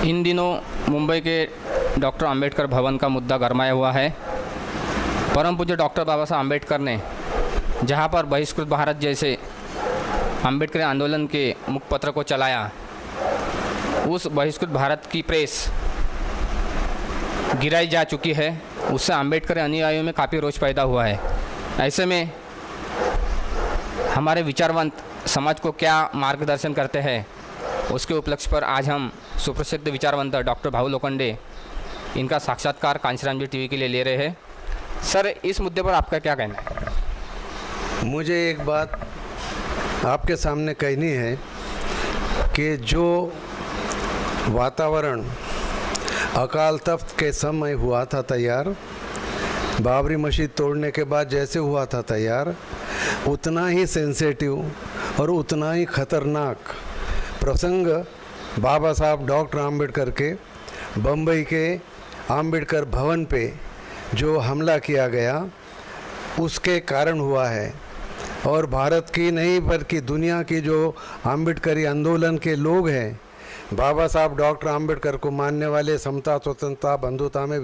इन दिनों मुंबई के डॉक्टर अंबेडकर भवन का मुद्दा गरमाया हुआ है। परम पूज्य डॉक्टर बाबा साहब अंबेडकर ने जहां पर बहिष्कृत भारत जैसे अंबेडकर आंदोलन के मुखपत्र को चलाया, उस बहिष्कृत भारत की प्रेस गिराई जा चुकी है। उससे अंबेडकर अनुयायियों में काफ़ी रोष पैदा हुआ है। ऐसे में हमारे विचारवंत समाज को क्या मार्गदर्शन करते हैं, उसके उपलक्ष्य पर आज हम सुप्रसिद्ध विचारवंत डॉक्टर भाऊ लोखंडे इनका साक्षात्कार कांशीराम जी टीवी के लिए ले रहे हैं। सर, इस मुद्दे पर आपका क्या कहना है? मुझे एक बात आपके सामने कहनी है कि जो वातावरण अकाल तख्त के समय हुआ था तैयार, बाबरी मस्जिद तोड़ने के बाद जैसे हुआ था तैयार, उतना ही सेंसिटिव और उतना ही खतरनाक प्रसंग बाबा साहब डॉक्टर आम्बेडकर के बम्बई के आम्बेडकर भवन पे जो हमला किया गया उसके कारण हुआ है। और भारत की नहीं बल्कि दुनिया की जो आम्बेडकरी आंदोलन के लोग हैं, बाबा साहब डॉक्टर आम्बेडकर को मानने वाले, समता स्वतंत्रता बंधुता में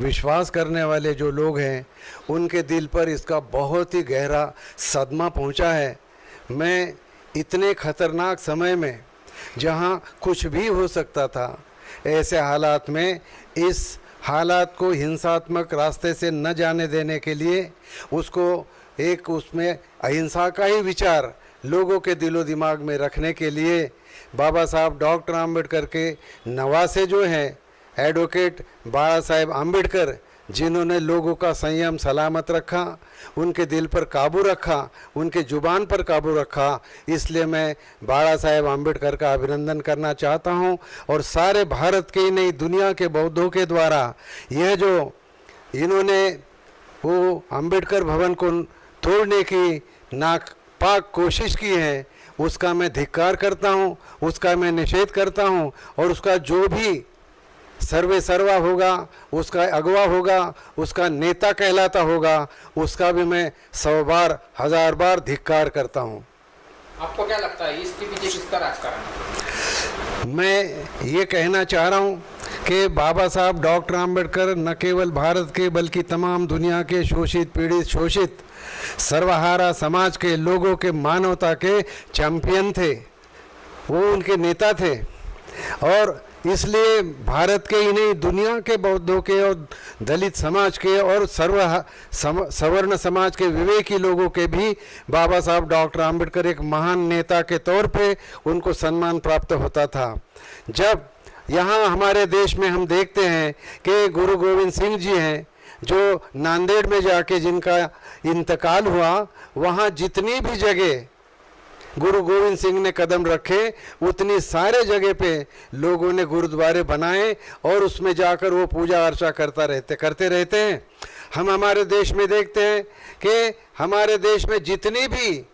विश्वास करने वाले जो लोग हैं, उनके दिल पर इसका बहुत ही गहरा सदमा पहुंचा है। मैं इतने खतरनाक समय में जहां कुछ भी हो सकता था, ऐसे हालात में इस हालात को हिंसात्मक रास्ते से न जाने देने के लिए उसको एक उसमें अहिंसा का ही विचार लोगों के दिलो दिमाग में रखने के लिए बाबा साहब डॉक्टर आम्बेडकर के नवासे जो हैं एडवोकेट बाबा साहेब आम्बेडकर, जिन्होंने लोगों का संयम सलामत रखा, उनके दिल पर काबू रखा, उनके ज़ुबान पर काबू रखा, इसलिए मैं बाबा साहेब आम्बेडकर का अभिनंदन करना चाहता हूं। और सारे भारत के ही नहीं, दुनिया के बौद्धों के द्वारा यह जो इन्होंने वो आम्बेडकर भवन को तोड़ने की नापाक कोशिश की है, उसका मैं धिक्कार करता हूं, उसका मैं निषेध करता हूं। और उसका जो भी सर्वे सर्वा होगा, उसका अगवा होगा, उसका नेता कहलाता होगा, उसका भी मैं 100 बार 1000 बार धिक्कार करता हूं। आपको क्या लगता है इसके पीछे किसका राजकारण? मैं ये कहना चाह रहा हूं कि बाबा साहब डॉक्टर आम्बेडकर न केवल भारत के बल्कि तमाम दुनिया के शोषित, पीड़ित, शोषित, सर्वहारा समाज के लोगों के मानवता के चैंपियन थे। वो उनके नेता थे और इसलिए भारत के ही नहीं, दुनिया के बौद्धों के और दलित समाज के और सवर्ण समाज के विवेकी लोगों के भी बाबा साहब डॉक्टर आम्बेडकर एक महान नेता के तौर पे उनको सम्मान प्राप्त होता था। जब यहाँ हमारे देश में हम देखते हैं कि गुरु गोविंद सिंह जी हैं, जो नांदेड़ में जाके जिनका इंतकाल हुआ, वहाँ जितनी भी जगह गुरु गोविंद सिंह ने कदम रखे, उतनी सारे जगह पे लोगों ने गुरुद्वारे बनाए और उसमें जाकर वो पूजा अर्चा करते रहते हैं। हम हमारे देश में देखते हैं कि हमारे देश में जितनी भी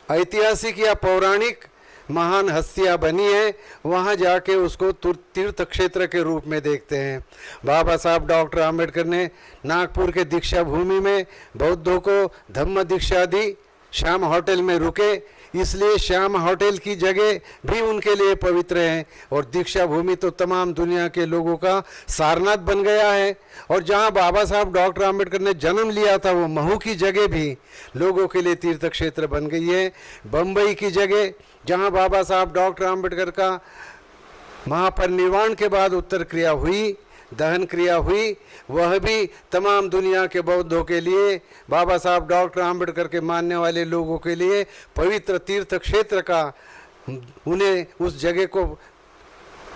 ऐतिहासिक या पौराणिक महान हस्तियां बनी हैं, वहाँ जाके उसको तीर्थ क्षेत्र के रूप में देखते हैं। बाबा साहब डॉक्टर आम्बेडकर ने नागपुर के दीक्षा भूमि में बौद्धों को धम्म दीक्षा दी, श्याम होटल में रुके, इसलिए श्याम होटल की जगह भी उनके लिए पवित्र है। और दीक्षा भूमि तो तमाम दुनिया के लोगों का सारनाथ बन गया है। और जहां बाबा साहब डॉक्टर आम्बेडकर ने जन्म लिया था, वो महू की जगह भी लोगों के लिए तीर्थ क्षेत्र बन गई है। बम्बई की जगह जहां बाबा साहब डॉक्टर आम्बेडकर का महापरिनिर्वाण के बाद उत्तर क्रिया हुई, दहन क्रिया हुई, वह भी तमाम दुनिया के बौद्धों के लिए, बाबा साहब डॉक्टर आम्बेडकर के मानने वाले लोगों के लिए पवित्र तीर्थ क्षेत्र का उन्हें उस जगह को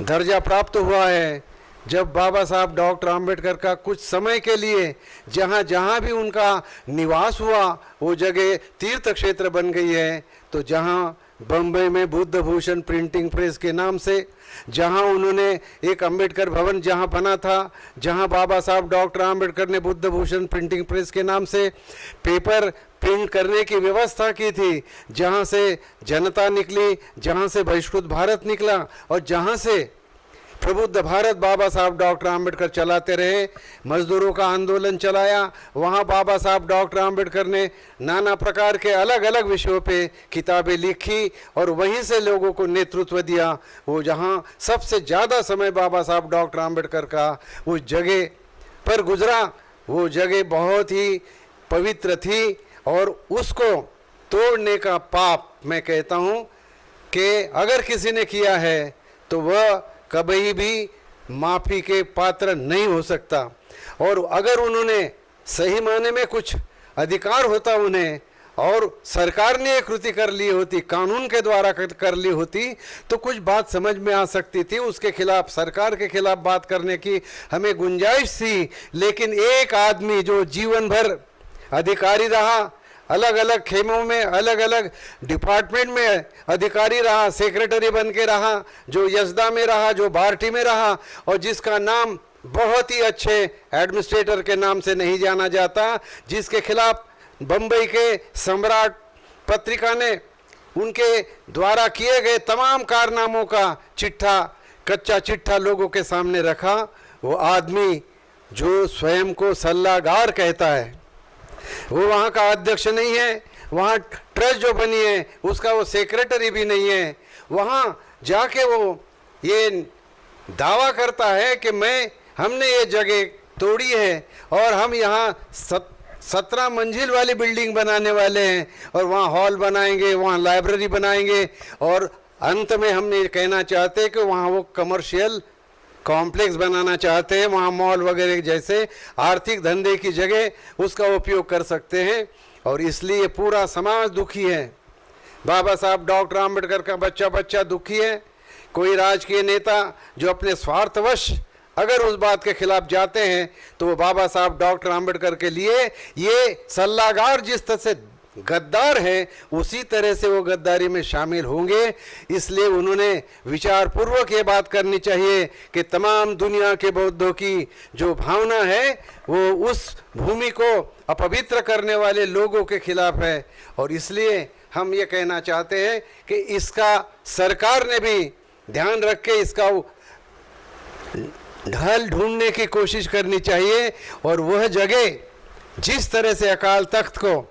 दर्जा प्राप्त हुआ है। जब बाबा साहब डॉक्टर आम्बेडकर का कुछ समय के लिए जहाँ जहाँ भी उनका निवास हुआ, वो जगह तीर्थ क्षेत्र बन गई है। तो जहाँ बम्बई में बुद्ध भूषण प्रिंटिंग प्रेस के नाम से, जहां उन्होंने एक अंबेडकर भवन जहां बना था, जहां बाबा साहब डॉक्टर आम्बेडकर ने बुद्ध भूषण प्रिंटिंग प्रेस के नाम से पेपर प्रिंट करने की व्यवस्था की थी, जहां से जनता निकली, जहां से बहिष्कृत भारत निकला और जहां से प्रबुद्ध भारत बाबा साहब डॉक्टर आम्बेडकर चलाते रहे। मजदूरों का आंदोलन चलाया, वहाँ बाबा साहब डॉक्टर आम्बेडकर ने नाना प्रकार के अलग अलग विषयों पे किताबें लिखी और वहीं से लोगों को नेतृत्व दिया। वो जहाँ सबसे ज़्यादा समय बाबा साहब डॉक्टर आम्बेडकर का उस जगह पर गुजरा, वो जगह बहुत ही पवित्र थी और उसको तोड़ने का पाप मैं कहता हूँ कि अगर किसी ने किया है तो वह कभी भी माफ़ी के पात्र नहीं हो सकता। और अगर उन्होंने सही मायने में कुछ अधिकार होता उन्हें और सरकार ने एक कृति कर ली होती, कानून के द्वारा कर ली होती, तो कुछ बात समझ में आ सकती थी। उसके खिलाफ, सरकार के खिलाफ बात करने की हमें गुंजाइश थी। लेकिन एक आदमी जो जीवन भर अधिकारी रहा, अलग अलग खेमों में, अलग अलग डिपार्टमेंट में अधिकारी रहा, सेक्रेटरी बन के रहा, जो यजदा में रहा, जो बार्टी में रहा, और जिसका नाम बहुत ही अच्छे एडमिनिस्ट्रेटर के नाम से नहीं जाना जाता, जिसके खिलाफ बम्बई के सम्राट पत्रिका ने उनके द्वारा किए गए तमाम कारनामों का चिट्ठा, कच्चा चिट्ठा लोगों के सामने रखा, वो आदमी जो स्वयं को सल्लागार कहता है, वो वहाँ का अध्यक्ष नहीं है, वहाँ ट्रस्ट जो बनी है उसका वो सेक्रेटरी भी नहीं है। वहाँ जाके वो ये दावा करता है कि हमने ये जगह तोड़ी है और हम यहाँ 17 मंजिल वाली बिल्डिंग बनाने वाले हैं और वहाँ हॉल बनाएंगे, वहाँ लाइब्रेरी बनाएंगे, और अंत में हम ये कहना चाहते हैं कि वहाँ वो कमर्शियल कॉम्प्लेक्स बनाना चाहते हैं, वहाँ मॉल वगैरह जैसे आर्थिक धंधे की जगह उसका उपयोग कर सकते हैं। और इसलिए पूरा समाज दुखी है। बाबा साहब डॉक्टर आम्बेडकर का बच्चा बच्चा दुखी है। कोई राजकीय नेता जो अपने स्वार्थवश अगर उस बात के खिलाफ जाते हैं तो वो बाबा साहब डॉक्टर आम्बेडकर के लिए ये सल्लागार जिस तरह से गद्दार है, उसी तरह से वो गद्दारी में शामिल होंगे। इसलिए उन्होंने विचार पूर्वक ये बात करनी चाहिए कि तमाम दुनिया के बौद्धों की जो भावना है वो उस भूमि को अपवित्र करने वाले लोगों के खिलाफ है। और इसलिए हम ये कहना चाहते हैं कि इसका सरकार ने भी ध्यान रख के इसका ढाल ढूंढने की कोशिश करनी चाहिए। और वह जगह जिस तरह से अकाल तख्त को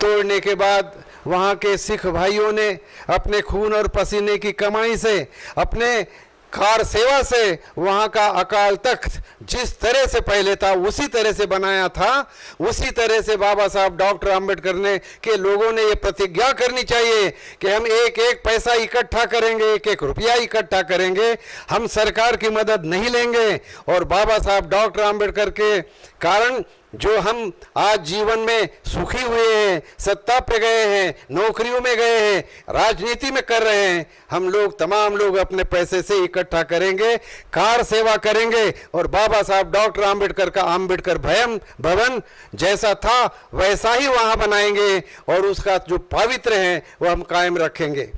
तोड़ने के बाद वहाँ के सिख भाइयों ने अपने खून और पसीने की कमाई से, अपने कार सेवा से वहाँ का अकाल तख्त जिस तरह से पहले था उसी तरह से बनाया था, उसी तरह से बाबा साहब डॉक्टर आम्बेडकर ने के लोगों ने ये प्रतिज्ञा करनी चाहिए कि हम एक एक पैसा इकट्ठा करेंगे, एक एक रुपया इकट्ठा करेंगे, हम सरकार की मदद नहीं लेंगे। और बाबा साहब डॉक्टर आम्बेडकर के कारण जो हम आज जीवन में सुखी हुए हैं, सत्ता पे गए हैं, नौकरियों में गए हैं, राजनीति में कर रहे हैं, हम लोग तमाम लोग अपने पैसे से इकट्ठा करेंगे, कार सेवा करेंगे और बाबा साहब डॉक्टर आम्बेडकर का आम्बेडकर भवन जैसा था वैसा ही वहाँ बनाएंगे और उसका जो पवित्र है वो हम कायम रखेंगे।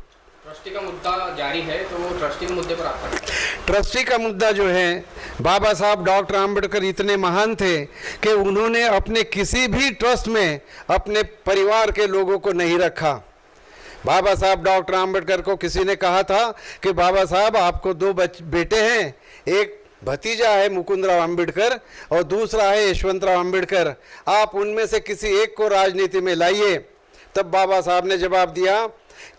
ट्रस्टी का मुद्दा जारी है, तो वो ट्रस्टी के मुद्दे पर आपका? ट्रस्टी का मुद्दा जो है, बाबा साहब डॉक्टर आम्बेडकर इतने महान थे कि उन्होंने अपने किसी भी ट्रस्ट में अपने परिवार के लोगों को नहीं रखा। बाबा साहब डॉक्टर आम्बेडकर को किसी ने कहा था कि बाबा साहब आपको 2 बेटे हैं, एक भतीजा है मुकुंदराव आम्बेडकर और दूसरा है यशवंतराव आम्बेडकर, आप उनमें से किसी एक को राजनीति में लाइए। तब बाबा साहब ने जवाब दिया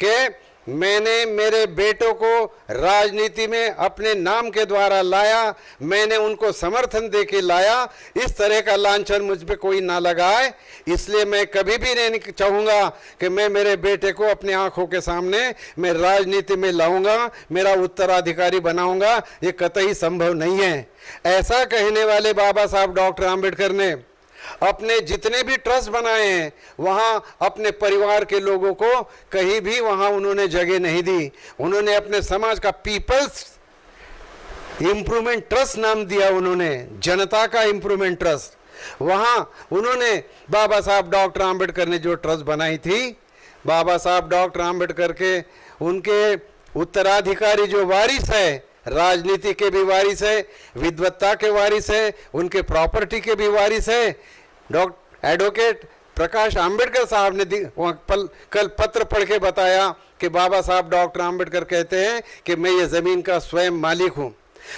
कि मैंने मेरे बेटों को राजनीति में अपने नाम के द्वारा लाया, मैंने उनको समर्थन दे के लाया, इस तरह का लांछन मुझ पे कोई ना लगाए। इसलिए मैं कभी भी नहीं चाहूँगा कि मैं मेरे बेटे को अपनी आंखों के सामने मैं राजनीति में लाऊंगा, मेरा उत्तराधिकारी बनाऊंगा, ये कतई संभव नहीं है। ऐसा कहने वाले बाबा साहब डॉक्टर आम्बेडकर ने अपने जितने भी ट्रस्ट बनाए हैं वहाँ अपने परिवार के लोगों को कहीं भी वहाँ उन्होंने जगह नहीं दी। उन्होंने अपने समाज का पीपल्स इम्प्रूवमेंट ट्रस्ट नाम दिया, उन्होंने जनता का इम्प्रूवमेंट ट्रस्ट। वहाँ उन्होंने बाबा साहब डॉक्टर आम्बेडकर ने जो ट्रस्ट बनाई थी, बाबा साहब डॉक्टर आम्बेडकर के उनके उत्तराधिकारी जो वारिस है, राजनीति के भी वारिस है, विद्वत्ता के वारिस है, उनके प्रॉपर्टी के भी वारिस है। डॉक्टर एडवोकेट प्रकाश आम्बेडकर साहब ने कल पत्र पढ़ के बताया कि बाबा साहब डॉक्टर आम्बेडकर कहते हैं कि मैं ये ज़मीन का स्वयं मालिक हूँ।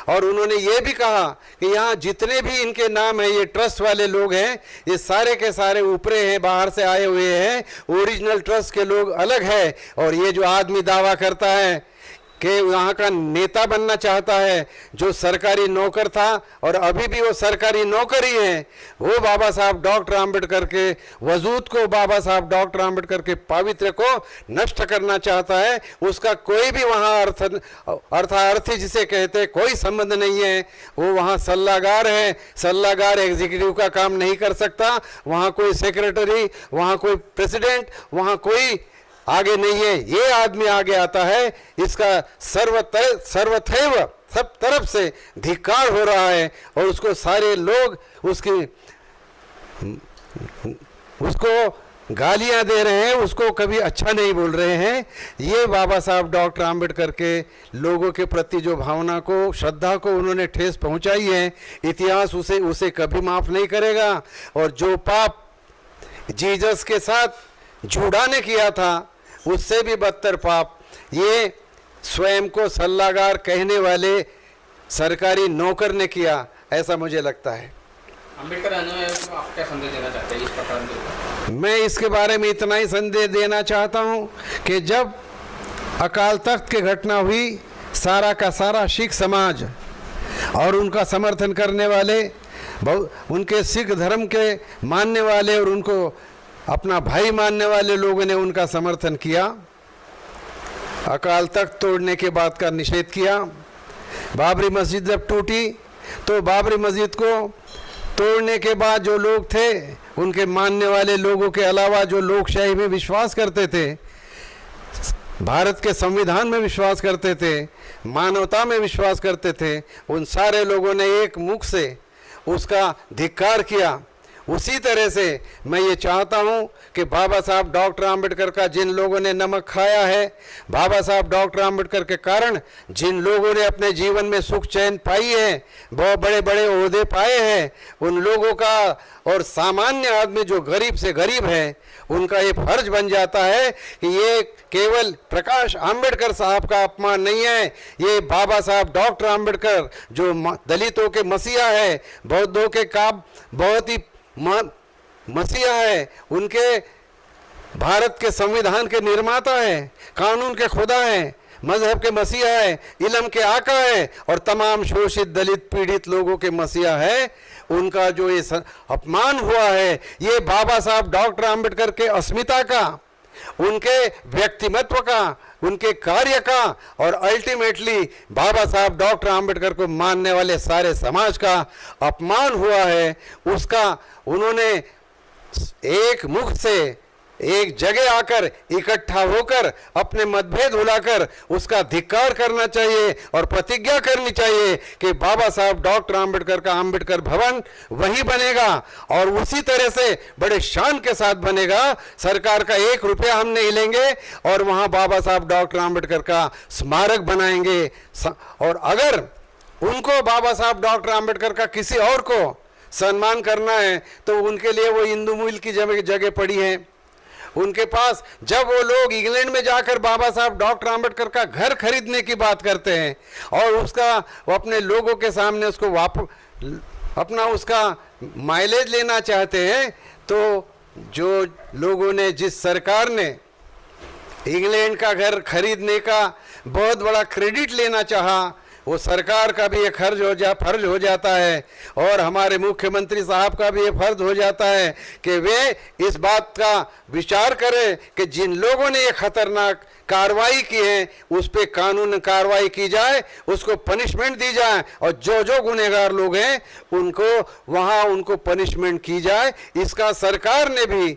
और उन्होंने ये भी कहा कि यहाँ जितने भी इनके नाम है, ये ट्रस्ट वाले लोग हैं, ये सारे के सारे ऊपरे हैं, बाहर से आए हुए हैं, ओरिजिनल ट्रस्ट के लोग अलग है। और ये जो आदमी दावा करता है कि यहाँ का नेता बनना चाहता है, जो सरकारी नौकर था और अभी भी वो सरकारी नौकर ही है, वो बाबा साहब डॉक्टर आम्बेडकर के वजूद को, बाबा साहब डॉक्टर आम्बेडकर के पावित्र्य को नष्ट करना चाहता है। उसका कोई भी वहाँ अर्थार्थी जिसे कहते हैं कोई संबंध नहीं है। वो वहाँ सल्लागार है, सल्लागार एग्जीक्यूटिव का काम नहीं कर सकता। वहाँ कोई सेक्रेटरी, वहाँ कोई प्रेसिडेंट, वहाँ कोई आगे नहीं है। ये आदमी आगे आता है, इसका सर्वथैव सब तरफ से धिक्कार हो रहा है और उसको सारे लोग उसको गालियां दे रहे हैं, उसको कभी अच्छा नहीं बोल रहे हैं। ये बाबा साहब डॉक्टर आम्बेडकर के लोगों के प्रति जो भावना को, श्रद्धा को उन्होंने ठेस पहुंचाई है, इतिहास उसे कभी माफ नहीं करेगा। और जो पाप जीसस के साथ जुड़ा ने किया था, उससे भी बदतर पाप ये स्वयं को सल्लागार कहने वाले सरकारी नौकर ने किया, ऐसा मुझे लगता है। अम्बेडकर अनुयायियों को आप क्या संदेश देना चाहते हैं इस प्रकरण के ऊपर? मैं इसके बारे में इतना ही संदेश देना चाहता हूं कि जब अकाल तख्त की घटना हुई, सारा का सारा सिख समाज और उनका समर्थन करने वाले, उनके सिख धर्म के मानने वाले और उनको अपना भाई मानने वाले लोगों ने उनका समर्थन किया। अकाल तख्त तोड़ने के बाद का निषेध किया। बाबरी मस्जिद जब टूटी तो बाबरी मस्जिद को तोड़ने के बाद जो लोग थे, उनके मानने वाले लोगों के अलावा जो लोकशाही में विश्वास करते थे, भारत के संविधान में विश्वास करते थे, मानवता में विश्वास करते थे, उन सारे लोगों ने एक मुख से उसका धिक्कार किया। उसी तरह से मैं ये चाहता हूँ कि बाबा साहब डॉक्टर आम्बेडकर का जिन लोगों ने नमक खाया है, बाबा साहब डॉक्टर आम्बेडकर के कारण जिन लोगों ने अपने जीवन में सुख चैन पाई है, बहुत बड़े बड़े ओहदे पाए हैं, उन लोगों का और सामान्य आदमी जो गरीब से गरीब है, उनका ये फर्ज बन जाता है कि ये केवल प्रकाश आम्बेडकर साहब का अपमान नहीं है, ये बाबा साहब डॉक्टर आम्बेडकर जो दलितों के मसीहा है, बौद्धों के बहुत ही मसीहा है, उनके भारत के संविधान के निर्माता है, कानून के खुदा है, मजहब के मसीहा है, इल्म के आका है और तमाम शोषित दलित पीड़ित लोगों के मसीहा है। उनका जो ये अपमान हुआ है, ये बाबा साहब डॉक्टर आम्बेडकर के अस्मिता का, उनके व्यक्तिमत्व का, उनके कार्य का और अल्टीमेटली बाबा साहब डॉक्टर आम्बेडकर को मानने वाले सारे समाज का अपमान हुआ है। उसका उन्होंने एक मुख से एक जगह आकर इकट्ठा होकर अपने मतभेद भुलाकर उसका धिक्कार करना चाहिए और प्रतिज्ञा करनी चाहिए कि बाबा साहब डॉक्टर आम्बेडकर का आम्बेडकर भवन वही बनेगा और उसी तरह से बड़े शान के साथ बनेगा। सरकार का 1 रुपया हम नहीं लेंगे और वहां बाबा साहब डॉक्टर आम्बेडकर का स्मारक बनाएंगे। और अगर उनको बाबा साहब डॉक्टर आम्बेडकर का किसी और को सम्मान करना है तो उनके लिए वो हिंदू मूल की जगह पड़ी है उनके पास। जब वो लोग इंग्लैंड में जाकर बाबा साहब डॉक्टर आम्बेडकर का घर खरीदने की बात करते हैं और उसका वो अपने लोगों के सामने उसको अपना उसका माइलेज लेना चाहते हैं, तो जो लोगों ने, जिस सरकार ने इंग्लैंड का घर खरीदने का बहुत बड़ा क्रेडिट लेना चाहा, वो सरकार का भी ये फर्ज हो जाता है और हमारे मुख्यमंत्री साहब का भी ये फर्ज हो जाता है कि वे इस बात का विचार करें कि जिन लोगों ने ये खतरनाक कार्रवाई की है उस पे कानून कार्रवाई की जाए, उसको पनिशमेंट दी जाए और जो जो गुनहगार लोग हैं उनको पनिशमेंट की जाए। इसका सरकार ने भी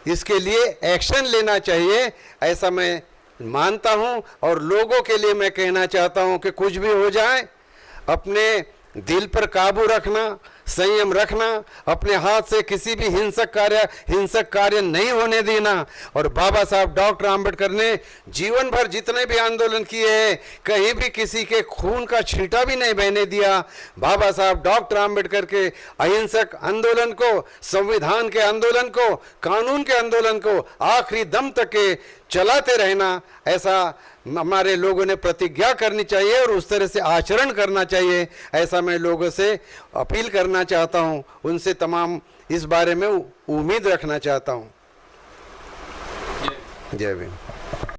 इसके लिए एक्शन लेना चाहिए, ऐसा मैं मानता हूं। और लोगों के लिए मैं कहना चाहता हूं कि कुछ भी हो जाए, अपने दिल पर काबू रखना, संयम रखना, अपने हाथ से किसी भी हिंसक कार्य नहीं होने देना। और बाबा साहब डॉक्टर आंबेडकर ने जीवन भर जितने भी आंदोलन किए हैं, कहीं भी किसी के खून का छींटा भी नहीं बहने दिया। बाबा साहब डॉक्टर आंबेडकर के अहिंसक आंदोलन को, संविधान के आंदोलन को, कानून के आंदोलन को आखिरी दम तक के चलाते रहना, ऐसा हमारे लोगों ने प्रतिज्ञा करनी चाहिए और उस तरह से आचरण करना चाहिए। ऐसा मैं लोगों से अपील करना चाहता हूँ, उनसे तमाम इस बारे में उम्मीद रखना चाहता हूँ। जय भीम।